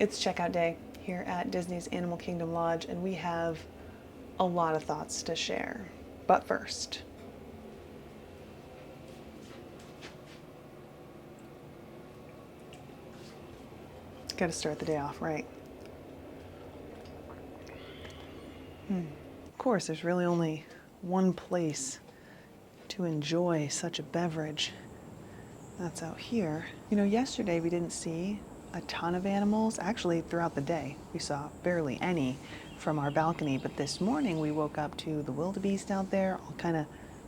It's checkout day here at Disney's Animal Kingdom Lodge, and we have a lot of thoughts to share. But first, gotta start the day off right. Of course, there's really only one place to enjoy such a beverage. That's out here. You know, yesterday we didn't see a ton of animals. Actually, throughout the day, we saw barely any from our balcony. But this morning we woke up to the wildebeest out there, all kind of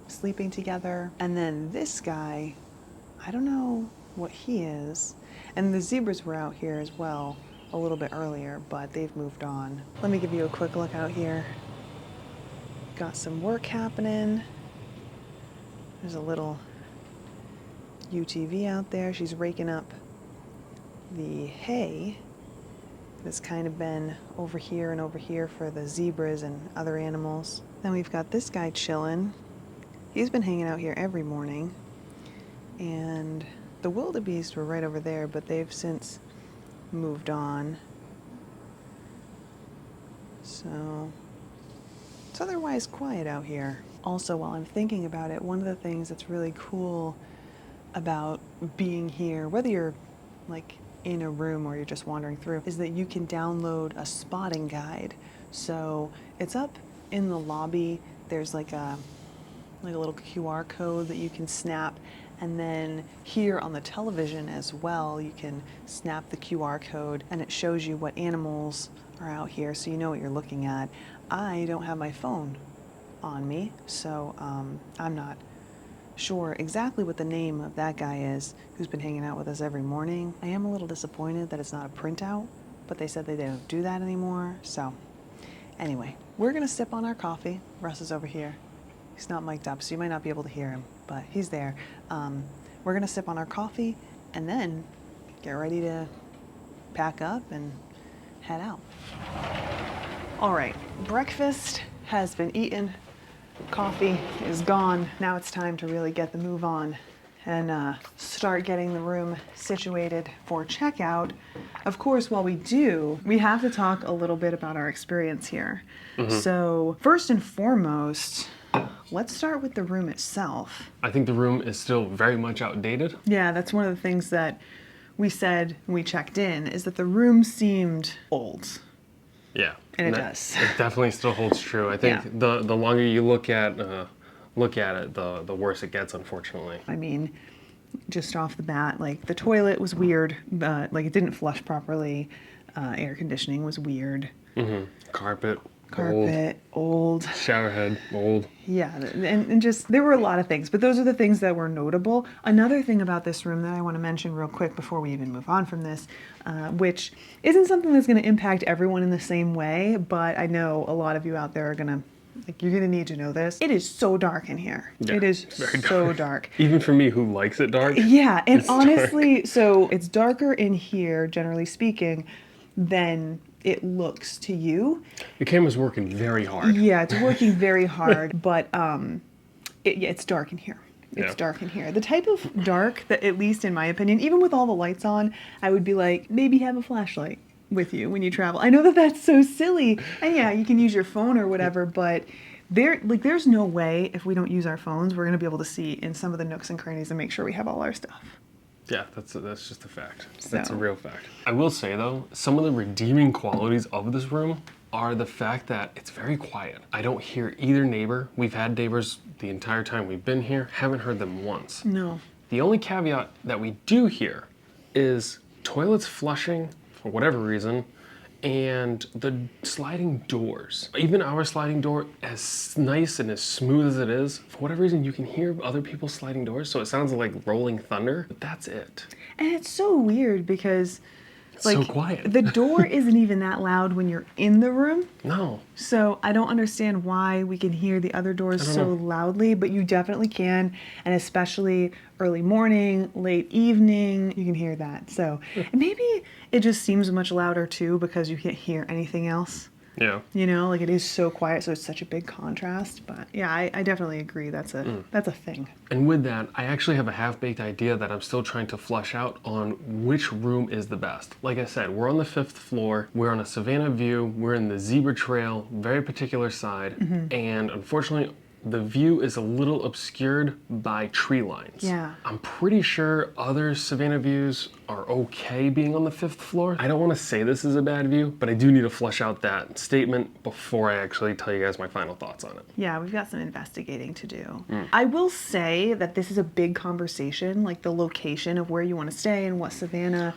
sleeping together. And then this guy, I don't know what he is. And the zebras were out here as well a little bit earlier, but they've moved on. Let me give you a quick look out here. Got some work happening. There's a little UTV out there. She's raking up the hay that's kind of been over here and over here for the zebras and other animals. Then we've got this guy chilling. He's been hanging out here every morning. And the wildebeest were right over there, but they've since moved on. So it's otherwise quiet out here. Also, while I'm thinking about it, one of the things that's really cool about being here, whether you're like in a room or you're just wandering through, is that you can download a spotting guide. So it's up in the lobby. There's like a little QR code that you can snap, and then here on the television as well, you can snap the QR code and it shows you what animals are out here, so you know what you're looking at. I don't have my phone on me, so I'm not sure exactly what the name of that guy is who's been hanging out with us every morning. I am a little disappointed that it's not a printout, but they said they don't do that anymore. So anyway, we're gonna sip on our coffee. Russ is over here. He's not mic'd up, so you might not be able to hear him, but he's there. We're gonna sip on our coffee and then get ready to pack up and head out. All right, breakfast has been eaten. Coffee is gone. Now it's time to really get the move on and start getting the room situated for checkout. Of course, while we do, we have to talk a little bit about our experience here. So first and foremost, let's start with the room itself. I think the room is still very much outdated. Yeah, that's one of the things that we said when we checked in, is that the room seemed old. Yeah, And it does. It definitely still holds true. I think the longer you look at it, the worse it gets, unfortunately. I mean, just off the bat, like the toilet was weird, like it didn't flush properly. Air conditioning was weird. Carpet, old. shower head, old. Yeah, and just, there were a lot of things, but those are the things that were notable. Another thing about this room that I want to mention real quick before we even move on from this, which isn't something that's going to impact everyone in the same way, but I know a lot of you out there are going to, like, you're going to need to know this. It is so dark in here. Yeah, it is very so dark. Even for me who likes it dark. Yeah, and it's honestly, dark. so it's darker in here, generally speaking, than it looks to you. The camera's working very hard. Yeah, it's working very hard, but it's dark in here. It's dark in here. The type of dark that, at least in my opinion, even with all the lights on, I would be like, maybe have a flashlight with you when you travel. I know that that's so silly, and yeah, you can use your phone or whatever, but there's no way if we don't use our phones, we're gonna be able to see in some of the nooks and crannies and make sure we have all our stuff. Yeah, that's just a fact. So. That's a real fact. I will say though, some of the redeeming qualities of this room are the fact that it's very quiet. I don't hear either neighbor. We've had neighbors the entire time we've been here, haven't heard them once. No. The only caveat that we do hear is toilets flushing for whatever reason, and the sliding doors. Even our sliding door, as nice and as smooth as it is, for whatever reason you can hear other people's sliding doors, so it sounds like rolling thunder, but that's it. And it's so weird because it's so quiet. The door isn't even that loud when you're in the room. No. So I don't understand why we can hear the other doors so loudly, but you definitely can. And especially early morning, late evening, you can hear that. So and maybe it just seems much louder too because you can't hear anything else. Yeah. You know, like it is so quiet, so it's such a big contrast. But yeah, I definitely agree. That's a thing. And with that, I actually have a half-baked idea that I'm still trying to flush out on which room is the best. Like I said, we're on the 5th floor, we're on a Savannah view, we're in the zebra trail, very particular side, and unfortunately, the view is a little obscured by tree lines. Yeah. I'm pretty sure other Savannah views are okay being on the 5th floor. I don't want to say this is a bad view, but I do need to flesh out that statement before I actually tell you guys my final thoughts on it. Yeah, we've got some investigating to do. I will say that this is a big conversation, like the location of where you want to stay and what Savannah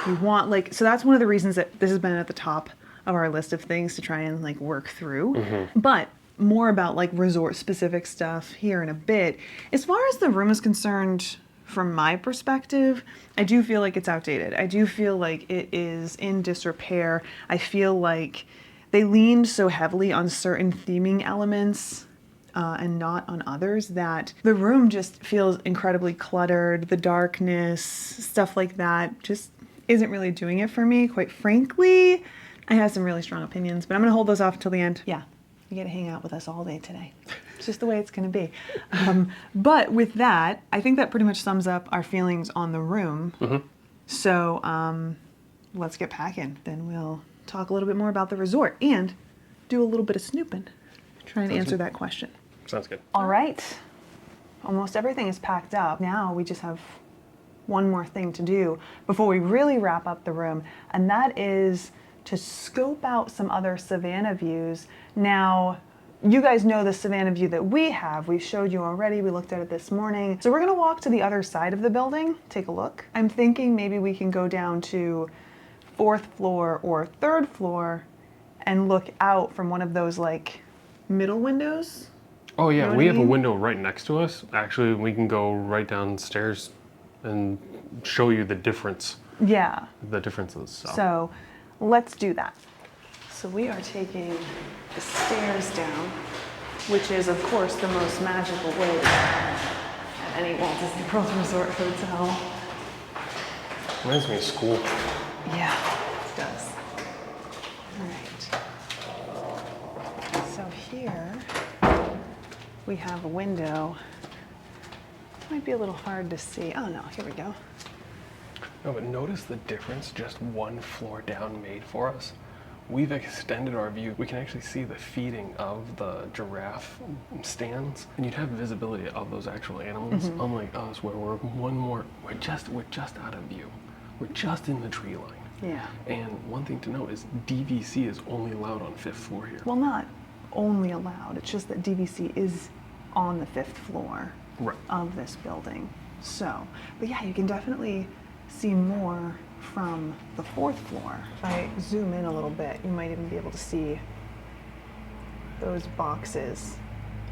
you want. Like, so that's one of the reasons that this has been at the top of our list of things to try and like work through. But more about like resort specific stuff here in a bit. As far as the room is concerned, from my perspective, I do feel like it's outdated. I do feel like it is in disrepair. I feel like they leaned so heavily on certain theming elements and not on others that the room just feels incredibly cluttered. The darkness, stuff like that, just isn't really doing it for me. Quite frankly, I have some really strong opinions, but I'm going to hold those off until the end. Yeah. You get to hang out with us all day today. It's just the way it's going to be. But with that, I think that pretty much sums up our feelings on the room. So let's get packing. Then we'll talk a little bit more about the resort and do a little bit of snooping. Try and answer that question. Sounds good. All right. Almost everything is packed up. Now we just have one more thing to do before we really wrap up the room, and that is to scope out some other Savannah views. Now, you guys know the Savannah view that we have. We showed you already. We looked at it this morning. So we're going to walk to the other side of the building, take a look. I'm thinking maybe we can go down to 4th floor or 3rd floor and look out from one of those like middle windows. Oh yeah, You know we what I have a mean? window right next to us. Actually, we can go right downstairs and show you the differences. Yeah. So let's do that. So we are taking the stairs down, which is of course the most magical way to at any Walt Disney World Resort hotel. Reminds me of school. Yeah, it does. All right. So here we have a window. Might be a little hard to see. Oh no, here we go. No, but notice the difference just one floor down made for us. We've extended our view. We can actually see the feeding of the giraffe stands, and you'd have visibility of those actual animals. Unlike us, where we're just out of view. We're just in the tree line. Yeah. And one thing to note is DVC is only allowed on 5th floor here. Well, not only allowed. It's just that DVC is on the 5th floor of this building. So, but yeah, you can definitely see more from the 4th floor. If I zoom in a little bit, you might even be able to see those boxes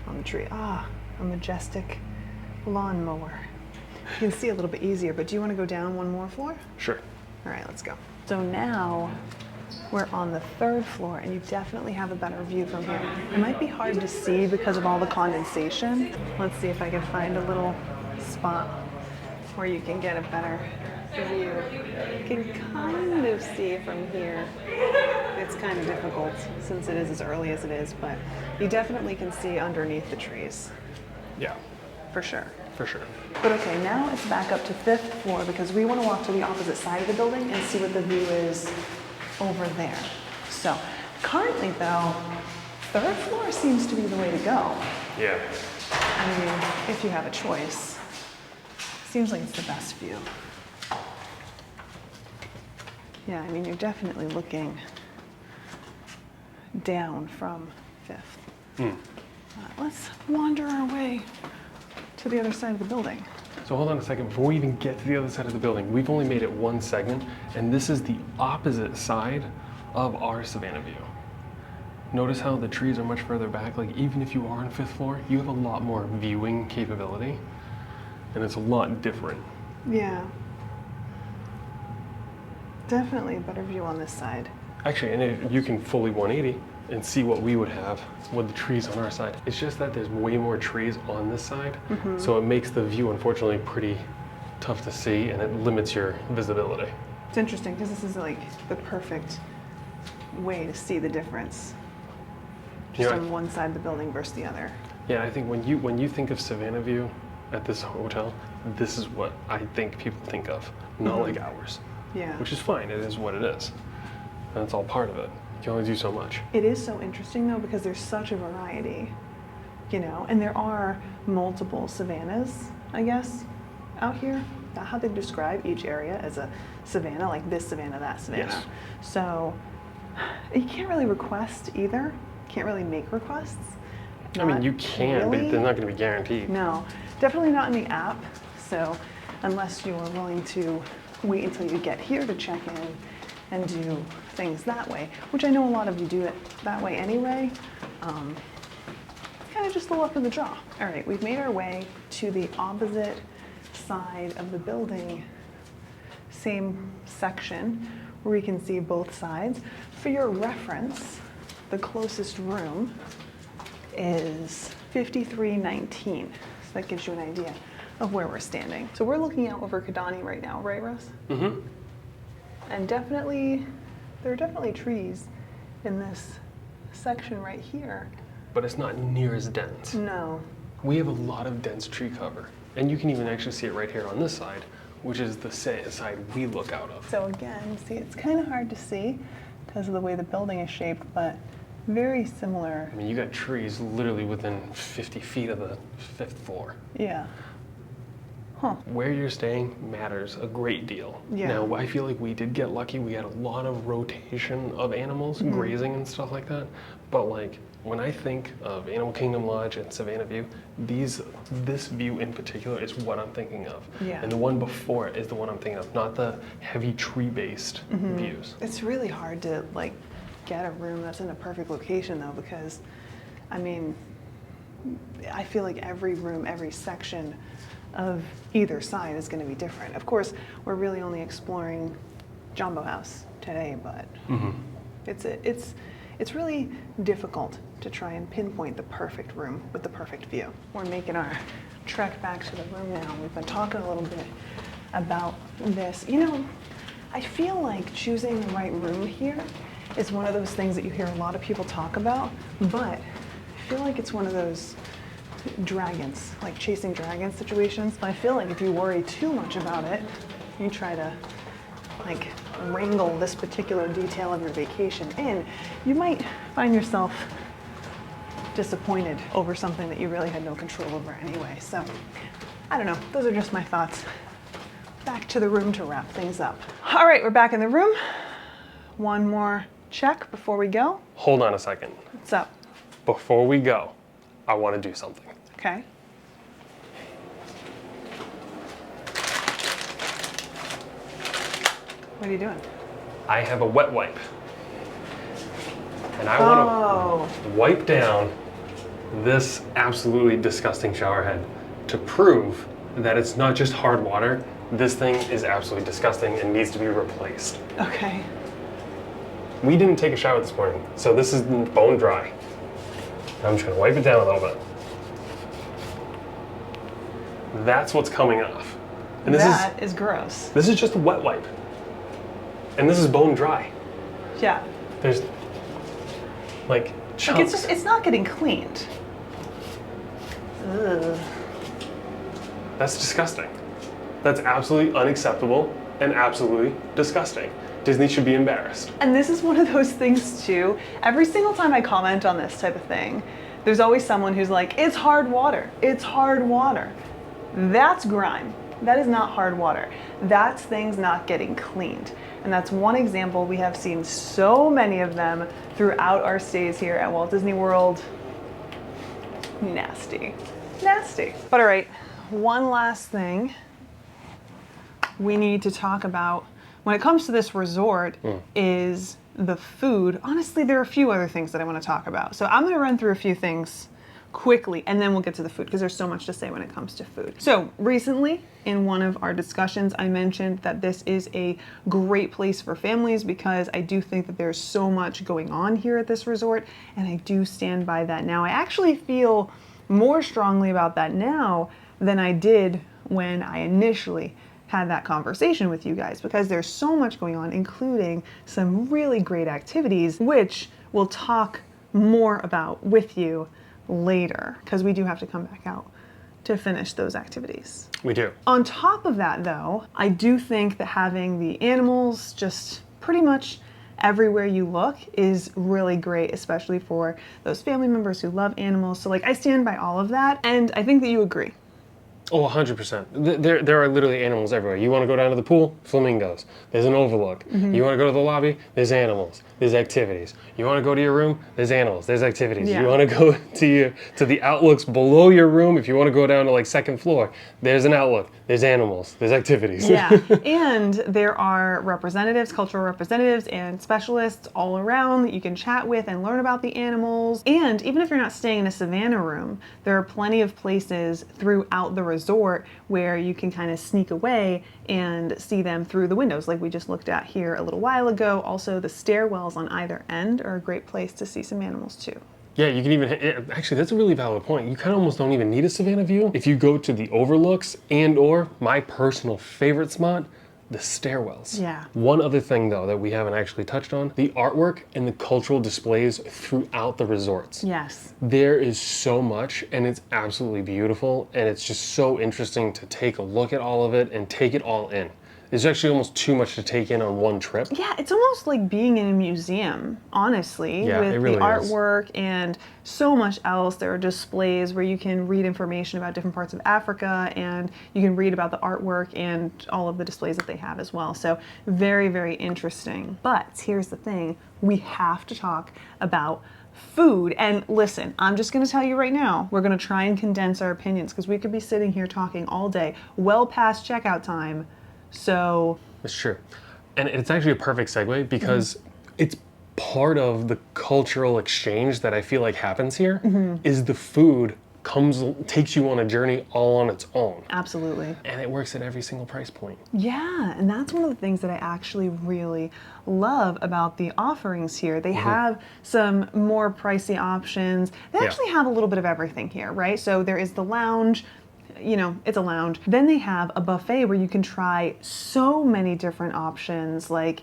on the tree. Ah, a majestic lawnmower. You can see a little bit easier, but do you want to go down one more floor? Sure. All right, let's go. So now we're on the 3rd floor, and you definitely have a better view from here. It might be hard to see because of all the condensation. Let's see if I can find a little spot where you can get a better view. You can kind of see from here. It's kind of difficult since it is as early as it is, but you definitely can see underneath the trees. Yeah. For sure. For sure. But okay, now it's back up to 5th floor because we want to walk to the opposite side of the building and see what the view is over there. So currently though, 3rd floor seems to be the way to go. Yeah. I mean, if you have a choice. Seems like it's the best view. Yeah, I mean, you're definitely looking down from 5th. Let's wander our way to the other side of the building. So hold on a second, before we even get to the other side of the building, we've only made it one segment, and this is the opposite side of our Savannah view. Notice how the trees are much further back. Like, even if you are on 5th floor, you have a lot more viewing capability, and it's a lot different. Yeah. Definitely a better view on this side. Actually, and you can fully 180 and see what we would have with the trees on our side. It's just that there's way more trees on this side, so it makes the view, unfortunately, pretty tough to see, and it limits your visibility. It's interesting because this is like the perfect way to see the difference just Yeah. on one side of the building versus the other. Yeah, I think when you think of Savannah View at this hotel, this is what I think people think of, not like ours. Yeah. Which is fine. It is what it is, and it's all part of it. You can only do so much. It is so interesting though because there's such a variety, you know, and there are multiple savannahs, I guess, out here. That's how they describe each area as a savannah, like this savannah, that savannah. Yes. So you can't really request either. Can't really make requests. I mean, Not you can, really. but they're not going to be guaranteed. No, definitely not in the app. So unless you are willing to wait until you get here to check in and do things that way, which I know a lot of you do it that way anyway. Kind of just the luck of the draw. All right, we've made our way to the opposite side of the building, same section where we can see both sides. For your reference, the closest room is 5319. So that gives you an idea of where we're standing. So we're looking out over Kidani right now, right, Russ? Mm-hmm. And definitely, there are definitely trees in this section right here. But it's not near as dense. No. We have a lot of dense tree cover, and you can even actually see it right here on this side, which is the side we look out of. So again, see, it's kind of hard to see because of the way the building is shaped, but very similar. I mean, you got trees literally within 50 feet of the 5th floor. Yeah. Huh. Where you're staying matters a great deal. Yeah. Now, I feel like we did get lucky. We had a lot of rotation of animals, grazing and stuff like that. But like, when I think of Animal Kingdom Lodge and Savannah View, this view in particular is what I'm thinking of. Yeah. And the one before it is the one I'm thinking of, not the heavy tree-based views. It's really hard to like get a room that's in a perfect location though, because I mean, I feel like every room, every section of either side is going to be different. Of course, we're really only exploring Jumbo House today, but it's really difficult to try and pinpoint the perfect room with the perfect view. We're making our trek back to the room now. We've been talking a little bit about this. You know, I feel like choosing the right room here is one of those things that you hear a lot of people talk about, but I feel like it's one of those dragons, like chasing dragon situations. But I feel like if you worry too much about it, you try to like wrangle this particular detail of your vacation in, you might find yourself disappointed over something that you really had no control over anyway. So I don't know, those are just my thoughts. Back to the room to wrap things up. All right, we're back in the room. One more check before we go. Hold on a second. What's up? Before we go, I want to do something. Okay. What are you doing? I have a wet wipe. And I want to wipe down this absolutely disgusting shower head to prove that it's not just hard water. This thing is absolutely disgusting and needs to be replaced. Okay. We didn't take a shower this morning, so this is bone dry. I'm just gonna wipe it down a little bit. That's what's coming off. And That is gross. this is just a wet wipe. And this is bone dry. Yeah. There's like chunks. Like it's not getting cleaned. Ugh. That's disgusting. That's absolutely unacceptable and absolutely disgusting. Disney should be embarrassed. And this is one of those things too. Every single time I comment on this type of thing, there's always someone who's like, it's hard water. It's hard water. That's grime. That is not hard water. That's things not getting cleaned. And that's one example. We have seen so many of them throughout our stays here at Walt Disney World. Nasty. Nasty. But all right, one last thing we need to talk about when it comes to this resort is the food. Honestly, there are a few other things that I want to talk about. So I'm going to run through a few things quickly and then we'll get to the food because there's so much to say when it comes to food. So recently in one of our discussions, I mentioned that this is a great place for families because I do think that there's so much going on here at this resort and I do stand by that now. I actually feel more strongly about that now than I did when I initially had that conversation with you guys because there's so much going on, including some really great activities, which we'll talk more about with you later because we do have to come back out to finish those activities. We do. On top of that, though, I do think that having the animals just pretty much everywhere you look is really great, especially for those family members who love animals. So like, I stand by all of that, and I think that you agree. Oh, 100%. There are literally animals everywhere. You want to go down to the pool? Flamingos. There's an overlook. You want to go to the lobby? There's animals. There's activities. You want to go to your room? There's animals. There's activities. Yeah. You want to go to the outlooks below your room? If you want to go down to like second floor, there's an outlook. There's animals. There's activities. Yeah, and there are representatives, cultural representatives, and specialists all around that you can chat with and learn about the animals. And even if you're not staying in a savannah room, there are plenty of places throughout the resort where you can kind of sneak away and see them through the windows, like we just looked at here a little while ago. Also, the stairwells on either end are a great place to see some animals too. Yeah, you can even, actually that's a really valid point. You kind of almost don't even need a savannah view. If you go to the overlooks and or my personal favorite spot, the stairwells. Yeah. One other thing though that we haven't actually touched on, the artwork and the cultural displays throughout the resorts. Yes. There is so much and it's absolutely beautiful and it's just so interesting to take a look at all of it and take it all in. There's actually almost too much to take in on one trip. Yeah, it's almost like being in a museum, honestly, Yeah, with it really the artwork and so much else. There are displays where you can read information about different parts of Africa, and you can read about the artwork and all of the displays that they have as well. So very, very interesting. But here's the thing, we have to talk about food. And listen, I'm just going to tell you right now, we're going to try and condense our opinions because we could be sitting here talking all day, well past checkout time. So it's true. And it's actually a perfect segue because it's part of the cultural exchange that I feel like happens here is the food takes you on a journey all on its own. absolutely. And it works at every single price point. Yeah, and that's one of the things that I actually really love about the offerings here. They have some more pricey options. They actually have a little bit of everything here, right? So there is the lounge. You know, it's a lounge. Then they have a buffet where you can try so many different options. Like,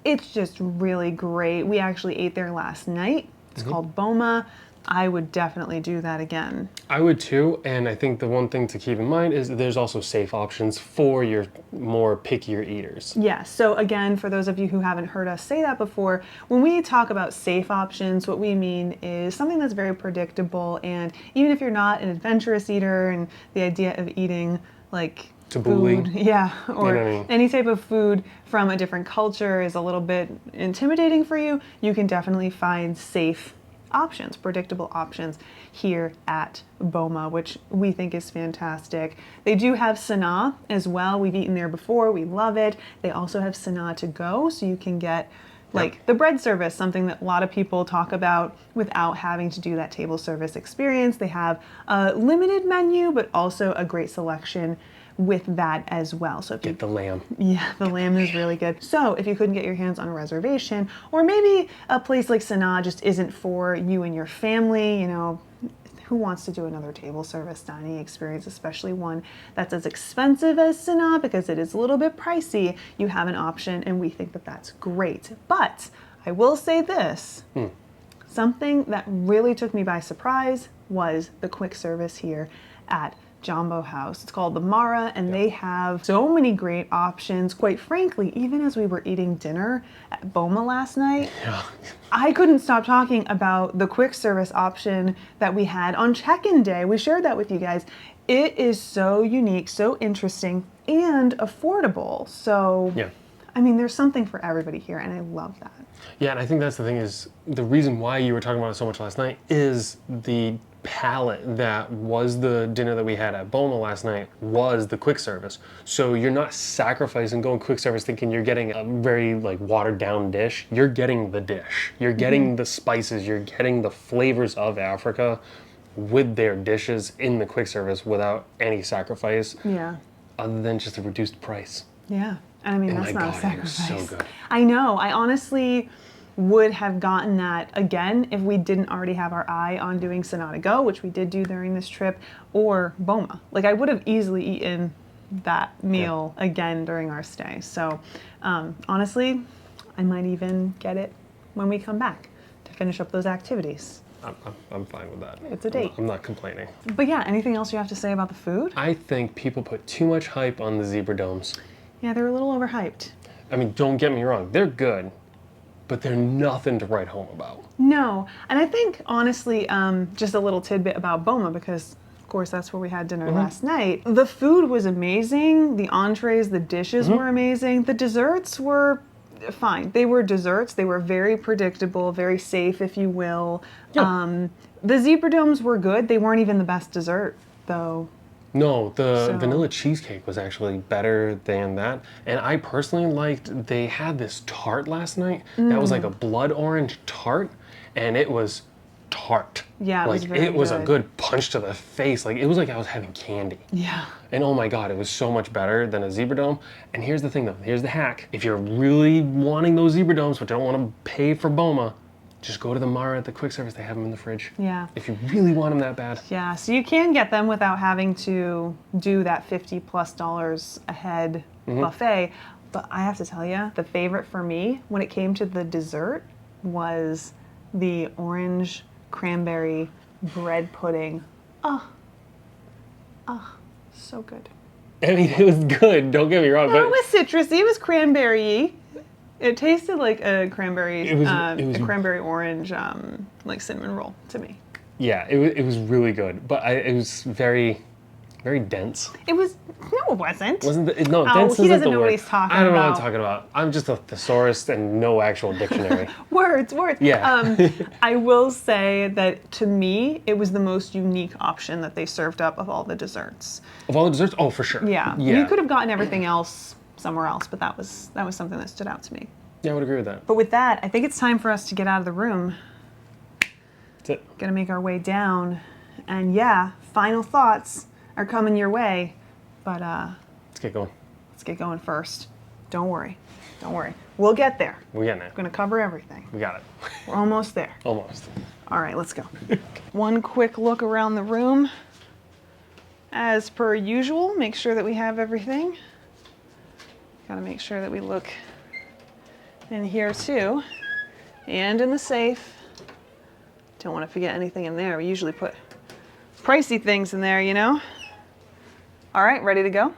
it's just really great. We actually ate there last night. It's called Boma. I would definitely do that again. I would too, and I think the one thing to keep in mind is that there's also safe options for your more pickier eaters. Yes, so again, for those of you who haven't heard us say that before, when we talk about safe options, what we mean is something that's very predictable, and even if you're not an adventurous eater and the idea of eating like Tabbouleh. food, yeah, or You know what I mean? any type of food from a different culture is a little bit intimidating for you, you can definitely find safe options, predictable options here at Boma, which we think is fantastic. They do have Sanaa as well. We've eaten there before. We love it. They also have Sanaa to go, so you can get like the bread service, something that a lot of people talk about without having to do that table service experience. They have a limited menu, but also a great selection with that as well. So if you Get the lamb. yeah, the lamb is really good. So if you couldn't get your hands on a reservation, or maybe a place like Sanaa just isn't for you and your family, you know, who wants to do another table service dining experience, especially one that's as expensive as Sanaa because it is a little bit pricey, you have an option and we think that that's great. But I will say this, something that really took me by surprise was the quick service here at Jambo House. It's called the Mara, and they have so many great options. Quite frankly, even as we were eating dinner at Boma last night, I couldn't stop talking about the quick service option that we had on check-in day. We shared that with you guys. It is so unique, so interesting, and affordable. So, I mean, there's something for everybody here, and I love that. Yeah, and I think that's the thing is, the reason why you were talking about it so much last night is the palette that was the dinner that we had at Boma last night was the quick service. So you're not sacrificing going quick service thinking you're getting a very like watered down dish. You're getting the dish. You're getting the spices. You're getting the flavors of Africa with their dishes in the quick service without any sacrifice. Yeah. Other than just a reduced price. Yeah. I mean, Oh that's my not a God, sacrifice. it was so good. I know. I honestly would have gotten that again if we didn't already have our eye on doing Sanaa to Go, which we did do during this trip, or Boma. Like, I would have easily eaten that meal again during our stay. So honestly, I might even get it when we come back to finish up those activities. I'm fine with that. It's a date. I'm not complaining. But yeah, anything else you have to say about the food? I think people put too much hype on the zebra domes. Yeah, they're a little overhyped. I mean, don't get me wrong, they're good, but they're nothing to write home about. No, and I think honestly, just a little tidbit about Boma, because of course that's where we had dinner last night. The food was amazing. The entrees, the dishes were amazing. The desserts were fine. They were desserts. They were very predictable, very safe, if you will. Yeah. The zebra domes were good. They weren't even the best dessert, though. No, the vanilla cheesecake was actually better than that. And I personally liked, they had this tart last night that was like a blood orange tart, and it was tart. Yeah, it was very it was a good. good punch to the face. Like, it was like I was having candy. Yeah. And oh my God, it was so much better than a zebra dome. And here's the thing though, here's the hack. If you're really wanting those zebra domes, but don't want to pay for Boma, just go to the Mara at the quick service. They have them in the fridge. Yeah. If you really want them that bad. Yeah, so you can get them without having to do that $50+ a head buffet. But I have to tell you, the favorite for me when it came to the dessert was the orange cranberry bread pudding. So good. I mean, it was good, don't get me wrong. No, but it was citrusy, it was cranberry-y. It tasted like a cranberry, It was a cranberry orange, like cinnamon roll to me. yeah, it was really good. But it was very, very dense. It was, no it wasn't. Wasn't it? No, Oh, dense he isn't doesn't the know word. what he's talking I don't know what I'm about. talking about. I'm just a thesaurus and no actual dictionary. Words. Yeah. I will say that to me, it was the most unique option that they served up of all the desserts. Of all the desserts? Oh, for sure. Yeah. You could have gotten everything else somewhere else, but that was something that stood out to me. Yeah, I would agree with that. But with that, I think it's time for us to get out of the room. That's it. Gonna make our way down. And yeah, final thoughts are coming your way. But Let's get going. let's get going first. Don't worry. We'll get there. We're getting it. We're gonna cover everything. We got it. We're almost there. Almost. All right, let's go. One quick look around the room. As per usual, make sure that we have everything. Gotta make sure that we look in here too, and in the safe. Don't want to forget anything in there. We usually put pricey things in there, you know? All right, ready to go?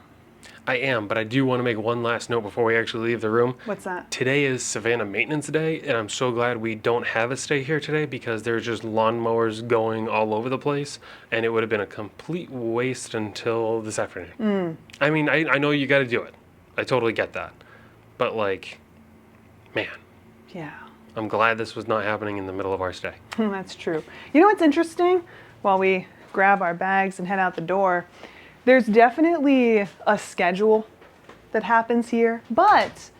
I am, but I do want to make one last note before we actually leave the room. What's that? Today is Savannah Maintenance Day, and I'm so glad we don't have a stay here today because there's just lawnmowers going all over the place, and it would have been a complete waste until this afternoon. I mean, I know you got to do it. I totally get that. But, like, man, Yeah, I'm glad this was not happening in the middle of our stay. that's true. You know what's interesting? While we grab our bags and head out the door, there's definitely a schedule that happens here, but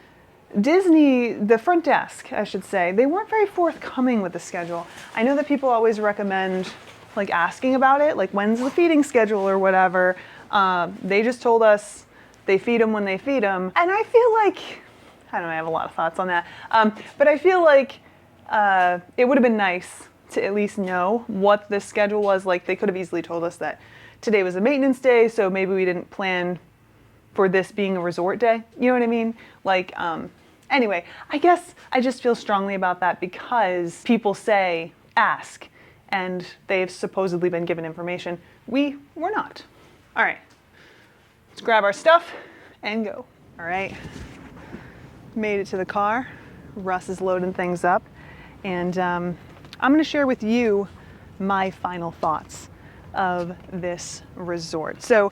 Disney, the front desk, I should say, they weren't very forthcoming with the schedule. I know that people always recommend like asking about it, like when's the feeding schedule or whatever. They just told us they feed them when they feed them. And I feel like, I don't know, I have a lot of thoughts on that. But I feel like it would have been nice to at least know what the schedule was. Like they could have easily told us that today was a maintenance day, so maybe we didn't plan for this being a resort day. You know what I mean? Like, anyway, I guess I just feel strongly about that because people say, ask, and they've supposedly been given information. We were not. All right, let's grab our stuff and go. All right, made it to the car. Russ is loading things up, and I'm gonna share with you my final thoughts of this resort. So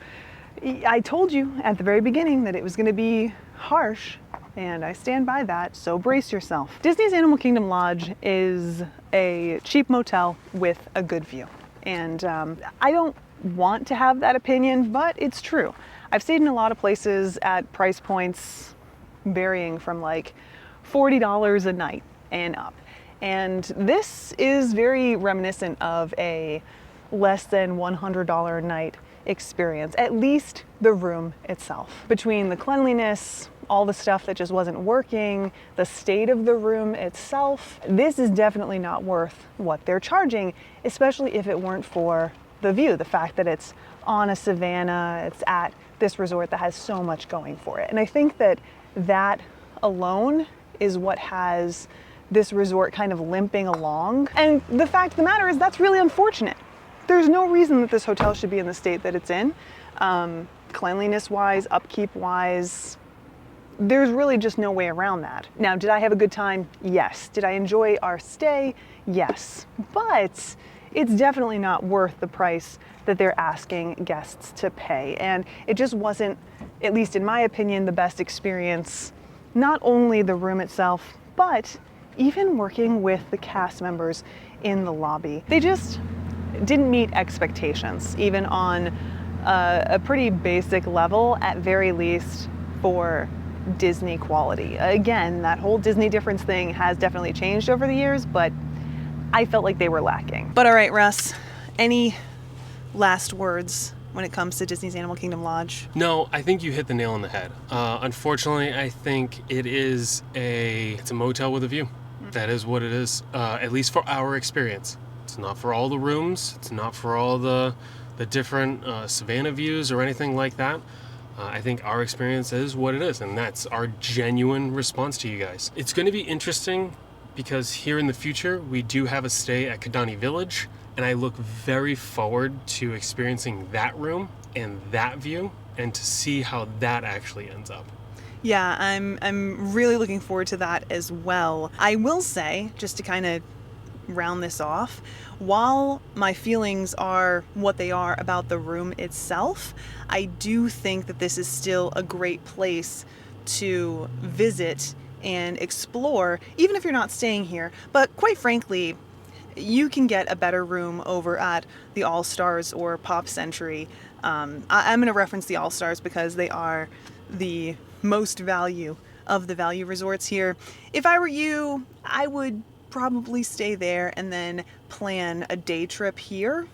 I told you at the very beginning that it was going to be harsh, and I stand by that, so brace yourself. Disney's Animal Kingdom Lodge is a cheap motel with a good view, and I don't want to have that opinion, but it's true. I've stayed in a lot of places at price points varying from like $40 a night and up, and this is very reminiscent of a less than $100 a night experience, at least the room itself. Between the cleanliness, all the stuff that just wasn't working, the state of the room itself, this is definitely not worth what they're charging, especially if it weren't for the view, the fact that it's on a savannah, it's at this resort that has so much going for it. And I think that that alone is what has this resort kind of limping along. And the fact of the matter is that's really unfortunate. There's no reason that this hotel should be in the state that it's in. Cleanliness wise, upkeep wise, there's really just no way around that. Now, did I have a good time? Yes. Did I enjoy our stay? Yes. But it's definitely not worth the price that they're asking guests to pay. And it just wasn't, at least in my opinion, the best experience. Not only the room itself, but even working with the cast members in the lobby. They just didn't meet expectations, even on a pretty basic level, at very least for Disney quality. Again, that whole Disney difference thing has definitely changed over the years, but I felt like they were lacking. But all right, Russ, any last words when it comes to Disney's Animal Kingdom Lodge? No, I think you hit the nail on the head. Unfortunately, I think it's a motel with a view. That is what it is, at least for our experience. It's not for all the rooms. It's not for all the different savannah views or anything like that. I think our experience is what it is, and that's our genuine response to you guys. It's going to be interesting because here in the future, we do have a stay at Kidani Village, and I look very forward to experiencing that room and that view and to see how that actually ends up. Yeah, I'm really looking forward to that as well. I will say, just to kind of round this off, while my feelings are what they are about the room itself, I do think that this is still a great place to visit and explore, even if you're not staying here. But quite frankly, you can get a better room over at the All Stars or Pop Century. I'm going to reference the All Stars because they are the most value of the value resorts here. If I were you, I would probably stay there and then plan a day trip here.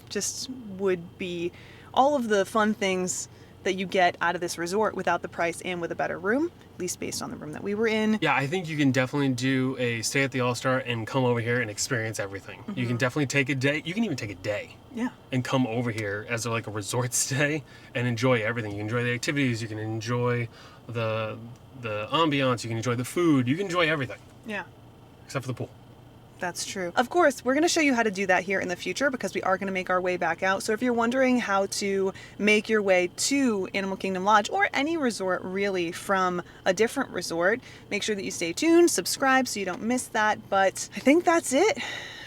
Just would be all of the fun things that you get out of this resort without the price and with a better room, at least based on the room that we were in. Yeah, I think you can definitely do a stay at the All-Star and come over here and experience everything. Mm-hmm. You can definitely take a day. You can even take a day. Yeah. And come over here as like a resort stay and enjoy everything. You can enjoy the activities. You can enjoy the ambiance. You can enjoy the food. You can enjoy everything. Yeah. Except for the pool. That's true. Of course, we're going to show you how to do that here in the future because we are going to make our way back out. So if you're wondering how to make your way to Animal Kingdom Lodge or any resort really from a different resort, make sure that you stay tuned, subscribe so you don't miss that. But I think that's it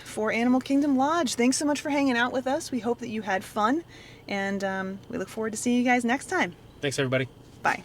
for Animal Kingdom Lodge. Thanks so much for hanging out with us. We hope that you had fun, and we look forward to seeing you guys next time. Thanks, everybody. Bye.